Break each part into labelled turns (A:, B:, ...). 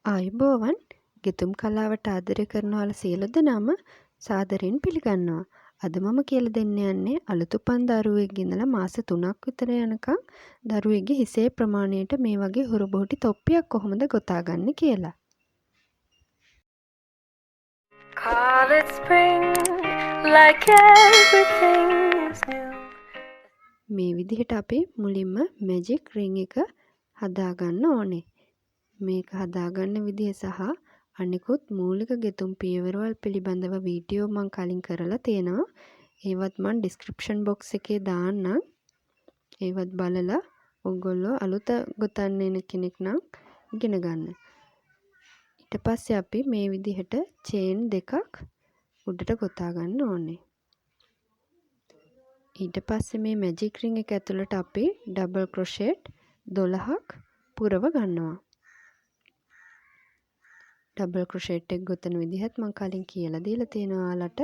A: ආයුබෝවන් ගෙතුම් කලාවට ආදරය කරන ඔයාලා සියලු දෙනාම සාදරයෙන් පිළිගන්නවා. අද මම කියලා දෙන්න යන්නේ අලුත් උපන් දරුවෙක්ගේ ඉඳලා මාස 3ක් විතර යනකම් දරුවෙක්ගේ හිසේ ප්‍රමාණයට මේ වගේ හුරුබුහුටි තොප්පියක් කොහොමද ගොතාගන්නේ කියලා. Call it spring like everything is new. මේ විදිහට අපි මුලින්ම මැජික් රින් එක හදාගන්න ඕනේ. මේක හදාගන්න විදිහ සහ අනිකුත් මූලික ගෙතුම් පියවරවල් පිළිබඳව වීඩියෝ මම කලින් කරලා තියෙනවා. ඒවත් මම ඩිස්ක්‍රිප්ෂන් බොක්ස් එකේ දාන්නම්. ඒවත් බලලා ඔයගොල්ලෝ අලුත ගොතන්න එන කෙනෙක් නම් ඉගෙන ගන්න. ඊට පස්සේ අපි මේ විදිහට චේන් දෙකක් උඩට ගොතා ගන්න ඕනේ. ඊට පස්සේ මේ මැජික් රින් එක ඇතුළට අපි ඩබල් ක්‍රොෂෙට් 12ක් පුරව ගන්නවා. ඩබල් ක්‍රොෂෙට් එක ගොතන විදිහත් මම කලින් කියලා දීලා තියෙනවා ඔයාලට.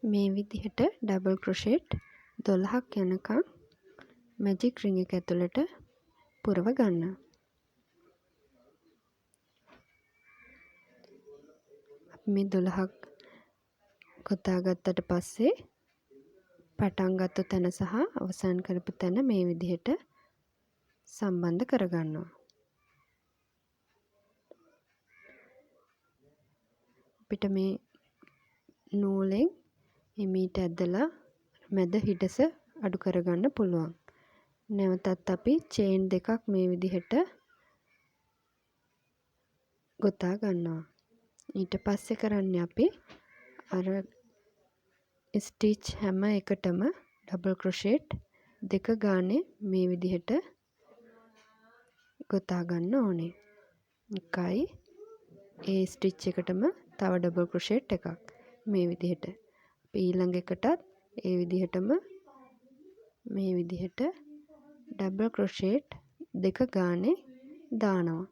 A: මේ විදිහට ඩබල් ක්‍රොෂෙට් 12ක් යනකම් මැජික් රින් එක ඇතුළට පුරව ගන්න. අපි මේ 12ක් ගොතා ගත්තට පස්සේ පටන් ගත්ත තැන සහ අවසන් කරපු තැන මේ විදිහට සම්බන්ධ කරගන්නවා. අපිට මේ නූලෙන් එමීට ඇදලා මැද හිඩස අඩු කරගන්න පුළුවන්. නැවතත් අපි චේන් දෙකක් මේ විදිහට ගොතා ගන්නවා. ඊට පස්සේ කරන්නේ අපි අර ස්ටිච් හැම එකටම ඩබල් ක්‍රොෂෙට් දෙක ගානේ මේ විදිහට ගොතා ගන්න ඕනේ. එකයි ඒ ස්ටිච් එකටම තව ඩබල් ක්‍රොෂෙට් එකක් මේ විදිහට. අපි ඊළඟ එකටත් ඒ විදිහටම මේ විදිහට ඩබල් ක්‍රොෂෙට් දෙක ගානේ දානවා.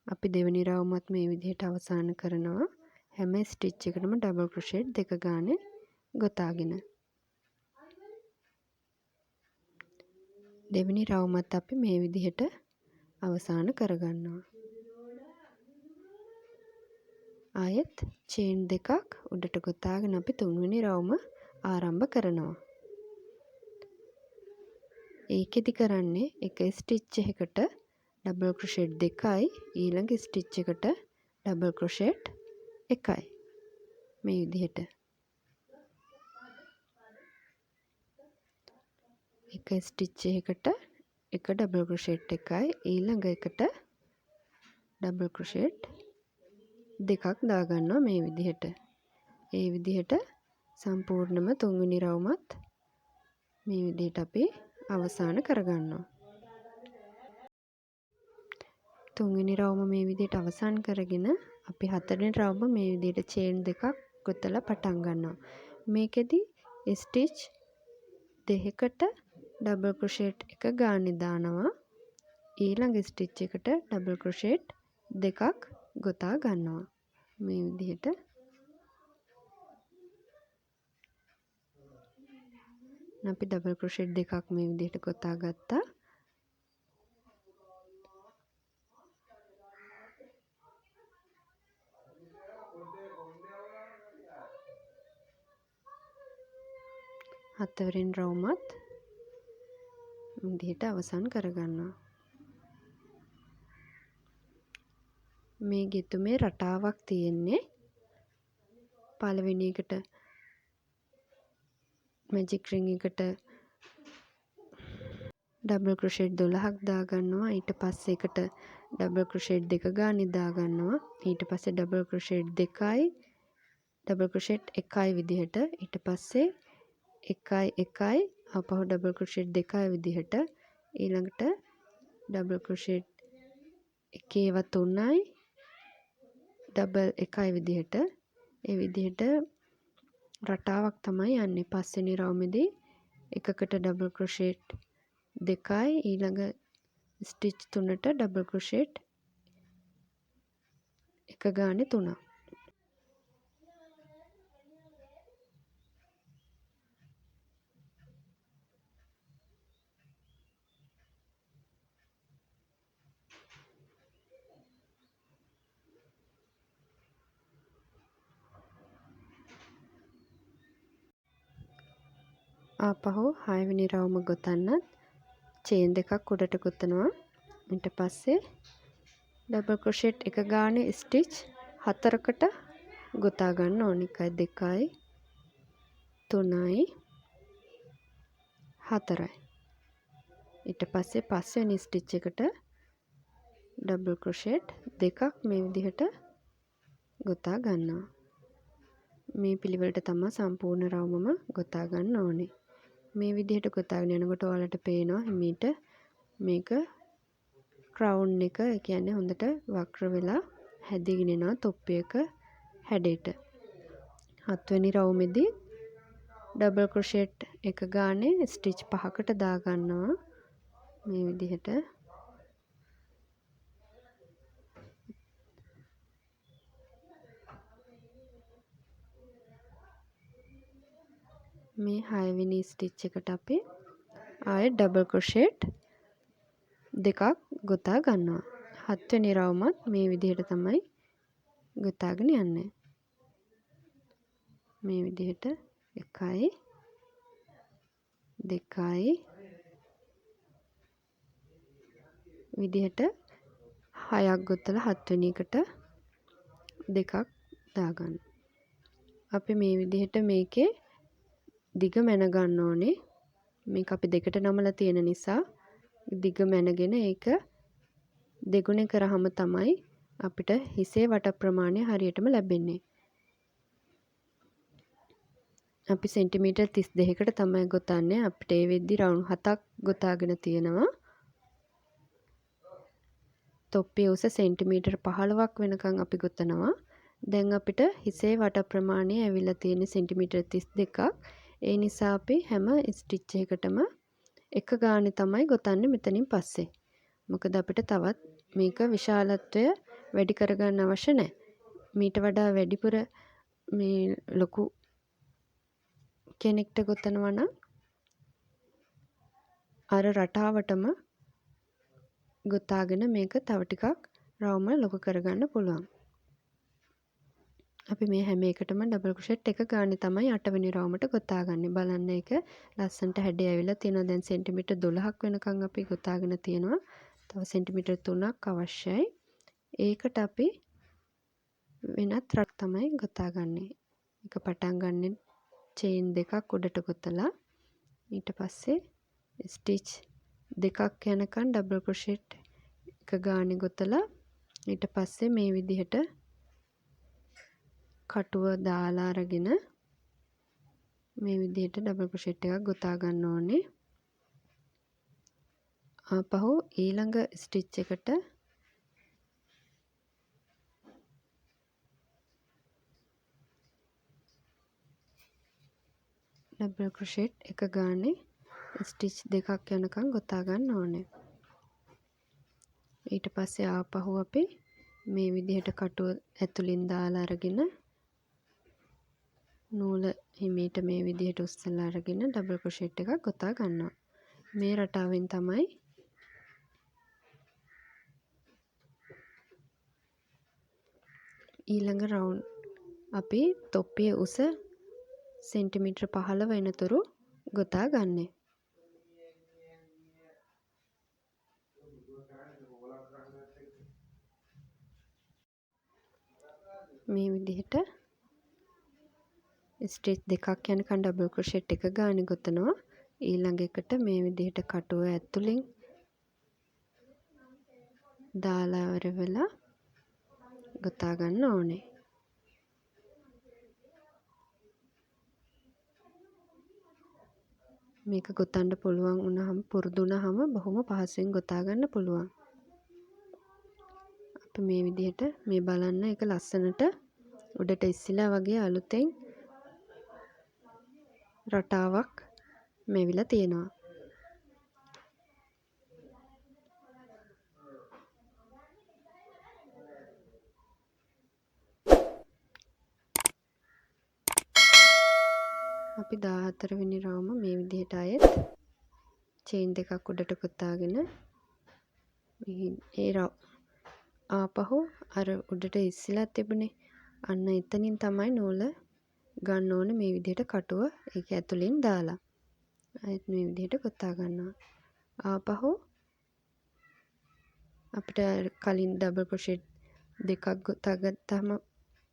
A: අපි දෙවෙනි රවුමත් මේ විදිහට අවසන් කරනවා. හැම ස්ටිච් එකකටම ඩබල් ක්‍රොෂෙට් දෙක ගානේ ගොතාගෙන. දෙවෙනි රවුමත් අපි මේ විදිහට අවසන් කරගන්නවා. ආයෙත් චේන් දෙකක් උඩට ගොතාගෙන අපි තුන්වෙනි රවුම ආරම්භ කරනවා. ඒකෙදි කරන්නේ එක ස්ටිච් එකකට ඩබල් ක්‍රොෂෙට් දෙකයි ඊළඟ ස්ටිච් එකට ඩබල් ක්‍රොෂෙට් එකයි. මේ විදිහට එක ස්ටිච් එකකට එක ඩබල් ක්‍රොෂෙට් එකයි ඊළඟ එකට ඩබල් ක්‍රොෂෙට් දෙකක් දාගන්නවා මේ විදිහට. ඒ විදිහට සම්පූර්ණම තුන්වෙනි රවුමත් මේ විදිහට අපි අවසන් කරගන්නවා. තුන්වෙනි රවුම මේ විදිහට අවසන් කරගෙන අපි හතරවෙනි රවුම මේ විදිහට චේන් දෙකක් ගොතලා පටන් ගන්නවා. මේකෙදි ස්ටිච් දෙකකට ඩබල් ක්‍රොෂෙට් එක ගානේ දානවා. ඊළඟ ස්ටිච් එකට ඩබල් ක්‍රොෂෙට් දෙකක් ගොතා ගන්නවා. මේ විදිහට අපි ඩබල් ක්‍රොෂෙට් දෙකක් මේ විදිහට ගොතා ගත්තා. හතරවෙනි රවුමත් විදිහට අවසන් කරගන්නවා. මේ ගෙතුමේ රටාවක් තියෙන්නේ. පළවෙනි එකට මැජික් රින් එකට ඩබල් ක්‍රොෂෙට් 12ක් දාගන්නවා. ඊට පස්සේ එකට ඩබල් ක්‍රොෂෙට් දෙක ගානේ දාගන්නවා. ඊට පස්සේ ඩබල් ක්‍රොෂෙට් දෙකයි ඩබල් ක්‍රොෂෙට් එකයි විදිහට. ඊට පස්සේ එකයි එකයි ආපහු ඩබල් ක්‍රොෂෙට් දෙකයි විදිහට. ඊළඟට ඩබල් ක්‍රොෂෙට් එකේව තුනයි ඩබල් එකයි විදිහට. ඒ විදිහට රටාවක් තමයි යන්නේ. පස්වෙනි රවුමේදී එකකට ඩබල් ක්‍රොෂෙට් දෙකයි ඊළඟ ස්ටිච් තුනට ඩබල් ක්‍රොෂෙට් එක ගානේ තුනක්. ආපහු 6 වෙනි රවුම ගොතන්නත් චේන් දෙකක් උඩට ගොතනවා. ඊට පස්සේ ඩබල් ක්‍රොෂෙට් එක ගානේ ස්ටිච් 4කට ගොතා ගන්න ඕනේ. 1 2යි 3යි 4යි. ඊට පස්සේ පස්වෙනි ස්ටිච් එකට ඩබල් ක්‍රොෂෙට් දෙකක් මේ විදිහට ගොතා ගන්නවා. මේ පිළිවෙලට තමයි සම්පූර්ණ රවුමම ගොතා ගන්න ඕනේ. මේ විදිහට ගොතාගෙන යනකොට ඔයාලට පේනවා හිමීට මේක ක්‍රවුන් එක කියන්නේ හොඳට වක්‍ර වෙලා හැදීගෙන යනවා තොප්පියක හැඩයට. 7 වෙනි රවුමේදී ඩබල් ක්‍රොෂෙට් එක ගානේ ස්ටිච් 5කට දා ගන්නවා මේ විදිහට. මේ 6 වෙනි ස්ටිච් එකට අපි ආයෙ ඩබල් ක්‍රොෂෙට් දෙකක් ගොතා ගන්නවා. 7 වෙනි රවුමත් මේ විදිහට තමයි ගොතාගෙන යන්නේ. මේ විදිහට 1යි 2යි විදිහට 6ක් ගොතලා 7 වෙනි එකට දෙකක් දාගන්න. අපි මේ විදිහට මේකේ දිග මැන ගන්න ඕනේ. මේක අපි දෙකට නමලා තියෙන නිසා දිග මැනගෙන ඒක දෙගුණේ කරාම තමයි අපිට හිසේ වට ප්‍රමාණය හරියටම ලැබෙන්නේ. අපි සෙන්ටිමීටර් 32කට තමයි ගොතන්නේ. අපිට ඒ වෙද්දි රවුම් 7ක් ගොතාගෙන තියෙනවා. තොප්පිය උස සෙන්ටිමීටර් 15ක් වෙනකන් අපි ගොතනවා. දැන් අපිට හිසේ වට ප්‍රමාණය ඇවිල්ලා තියෙන්නේ සෙන්ටිමීටර් 32ක්. ඒ නිසා අපි හැම ස්ටිච් එකකටම එක ගානේ තමයි ගොතන්නේ මෙතනින් පස්සේ. මොකද අපිට තවත් මේක විශාලත්වය වැඩි කරගන්න අවශ්‍ය නැහැ. මීට වඩා වැඩිපුර මේ ලොකු කෙනෙක්ට ගොතනවා නම් අර රටාවටම ගොතාගෙන මේක තව ටිකක් රවුම ලොකු කරගන්න පුළුවන්. අපි මේ හැම එකටම ඩබල් ක්‍රොෂෙට් එක ගානේ තමයි 8 වෙනි රවුමට ගොතාගන්නේ. බලන්න ඒක ලස්සනට හැඩය ඇවිල්ලා තියෙනවා. දැන් සෙන්ටිමීටර් 12ක් වෙනකන් අපි ගොතාගෙන තියෙනවා. තව සෙන්ටිමීටර් 3ක් අවශ්‍යයි. ඒකට අපි වෙනත් රක් තමයි ගොතාගන්නේ. ඒක පටන් ගන්න චේන් දෙකක් උඩට ගොතලා ඊට පස්සේ ස්ටිච් දෙකක් යනකන් ඩබල් ක්‍රොෂෙට් එක ගානේ ගොතලා ඊට පස්සේ මේ විදිහට කටුව දාලා අරගෙන මේ විදිහට ඩබල් ක්‍රොෂෙට් එකක් ගොතා ගන්න ඕනේ. ආපහු ඊළඟ ස්ටිච් එකට ඩබල් ක්‍රොෂෙට් එක ගානේ ස්ටිච් දෙකක් යනකම් ගොතා ගන්න ඕනේ. ඊට පස්සේ ආපහු අපි මේ විදිහට කටුව ඇතුලින් දාලා අරගෙන නූල හිමීට මේ විදිහට උස්සලා අරගෙන ඩබල් ක්‍රොෂෙට් එකක් ගොතා ගන්නවා. මේ රටාවෙන් තමයි ඊළඟ රවුන්ඩ් අපි තොප්පිය උස සෙන්ටිමීටර් 15 වෙනතුරු ගොතා ගන්නේ. මේ විදිහට ස්ටිච් දෙකක් යනකම් ඩබල් ක්‍රොෂෙට් එක ගානේ ගොතනවා. ඊළඟ එකට මේ විදිහට කටුව ඇතුලින් දාලා ඉවර වෙලා ගොතා ගන්න ඕනේ. මේක ගොතන්න පුළුවන් වුණාම පුරුදු වුණාම බොහොම පහසුවෙන් ගොතා ගන්න පුළුවන්. අපි මේ විදිහට මේ බලන්න ඒක ලස්සනට උඩට ඉස්සිලා වගේ අලුතෙන් රටාවක් මෙවිලා තියෙනවා. අපි 14 වෙනි රවුම මේ විදිහට ආයෙත් චේන් දෙකක් උඩට ගොතාගෙන ඒ ආපහු අර උඩට ඉස්සිලා තිබුණේ අන්න එතනින් තමයි නූල ගන්න ඕනේ මේ විදිහට කටුව ඒක ඇතුලින් දාලා. ආයෙත් මේ විදිහට ගොතා ගන්නවා. ආපහු අපිට කලින් ඩබල් ක්‍රොෂෙට් දෙකක් ගොතා ගත්තාම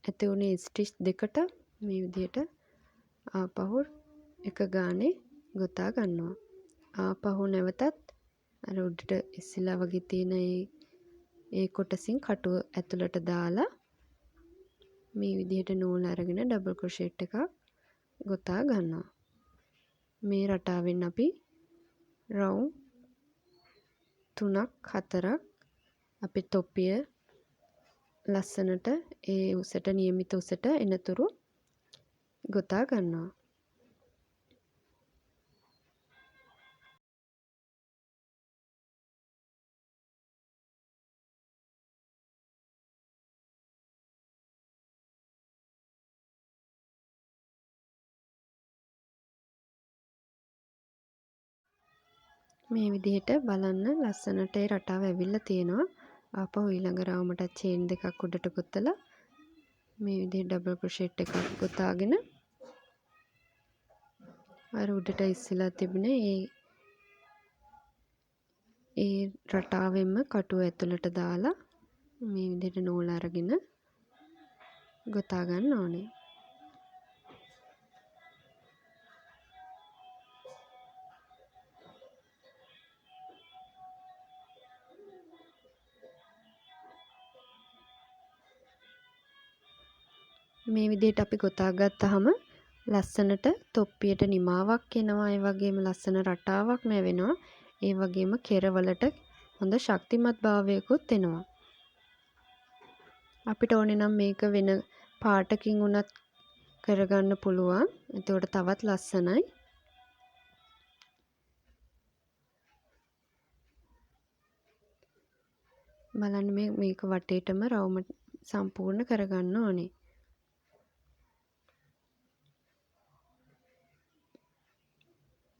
A: ඇති වුණේ ස්ටිච් දෙකට මේ විදිහට ආපහු එක ගානේ ගොතා ගන්නවා. ආපහු නැවතත් අර උඩට ඉස්සෙල්ලා වගේ තියෙන ඒ කොටසින් කටුව ඇතුළට දාලා මේ විදිහට නූල් අරගෙන ඩබල් ක්‍රොෂෙට් එකක් ගොතා ගන්නවා. මේ රටාවෙන් අපි රවුම් 3ක් 4ක් අපේ තොප්පිය ලස්සනට ඒ උසට නියමිත උසට එනතුරු ගොතා ගන්නවා. මේ විදිහට බලන්න ලස්සනට ඒ රටාව ඇවිල්ලා තියෙනවා. ආපහු ඊළඟ රවුමට චේන් දෙකක් උඩට ගොතලා මේ විදිහට ඩබල් ක්‍රොෂෙට් එකක් ගොතාගෙන අර උඩට ඉස්සෙල්ලා තිබුණේ ඒ රටාවෙන්ම කටුව ඇතුළට දාලා මේ විදිහට නූල් අරගෙන ගොතා ගන්න ඕනේ. මේ විදිහට අපි ගොතා ගත්තාම ලස්සනට තොප්පියට නිමාවක් එනවා. ඒ වගේම ලස්සන රටාවක් නැවෙනවා. ඒ වගේම කෙරවලට හොඳ ශක්තිමත් භාවයකුත් එනවා. අපිට ඕනේ නම් මේක වෙන පාටකින් උනත් කරගන්න පුළුවන්. එතකොට තවත් ලස්සනයි. බලන්න මේක වටේටම රවුම සම්පූර්ණ කරගන්න ඕනේ.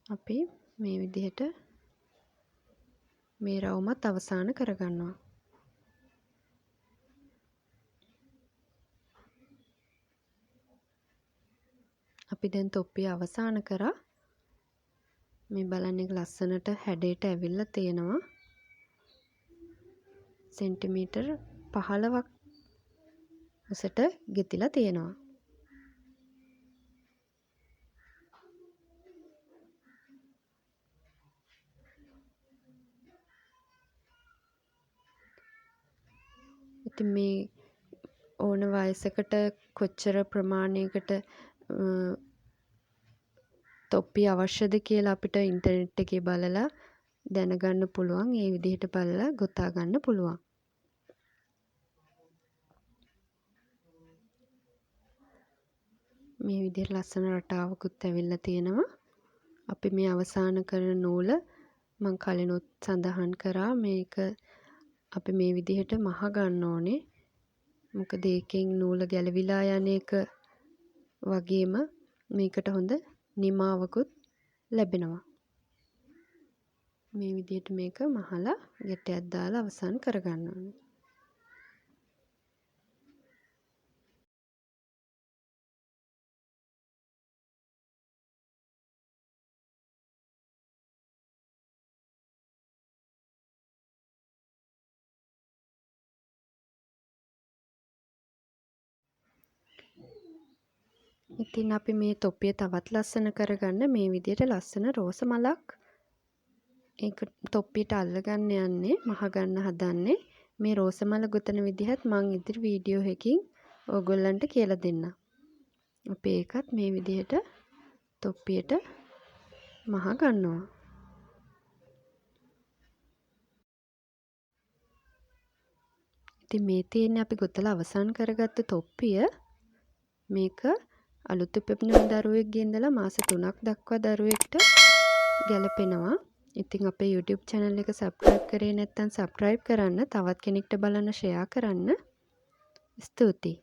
A: අපි මේ විදිහට මේ රවුමත් අවසන් කරගන්නවා. අපි දැන් තොප්පිය අවසන් කරා. මේ බලන්න එක ලස්සනට හැඩයට ඇවිල්ලා තියෙනවා. සෙන්ටිමීටර් 15ක් උසට ගෙතිලා තියෙනවා. ඉතින් මේ ඕන වයසකට කොච්චර ප්‍රමාණයකට තොප්පි අවශ්‍යද කියලා අපිට ඉන්ටර්නෙට් එකේ බලලා දැනගන්න පුළුවන්. ඒ විදිහට බලලා ගොතා ගන්න පුළුවන්. මේ විදිහට ලස්සන රටාවකුත් ඇවිල්ලා තියෙනවා. අපි මේ අවසන් කරන නූල මම කලිනුත් සඳහන් කරා මේක අපි මේ විදිහට මහ ගන්න ඕනේ. මොකද ඒකෙන් නූල ගැලවිලා යන එක වගේම මේකට හොඳ නිමාවකුත් ලැබෙනවා. මේ විදිහට මේක මහලා ගැටයක් දාලා අවසන් කරගන්න ඕනේ. ඉතින් අපි මේ තොප්පිය තවත් ලස්සන කරගන්න මේ විදිහට ලස්සන රෝස මලක් ඒක තොප්පියට අල්ලගන්න යන්නේ මහ ගන්න හදන්නේ. මේ රෝස මල ගොතන විදිහත් මම ඉදිරි වීඩියෝ එකකින් ඕගොල්ලන්ට කියලා දෙන්නම්. අපි ඒකත් මේ විදිහට තොප්පියට මහ ගන්නවා. ඉතින් මේ තියෙන්නේ අපි ගොතලා අවසන් කරගත්ත තොප්පිය. මේක අලුත් උපදින දරුවෙක්ගේ ඉඳලා මාස 3ක් දක්වා දරුවෙක්ට ගැලපෙනවා. ඉතින් අපේ YouTube channel එක subscribe කරේ නැත්නම් subscribe කරන්න, තවත් කෙනෙක්ට බලන්න share කරන්න. ස්තුතියි.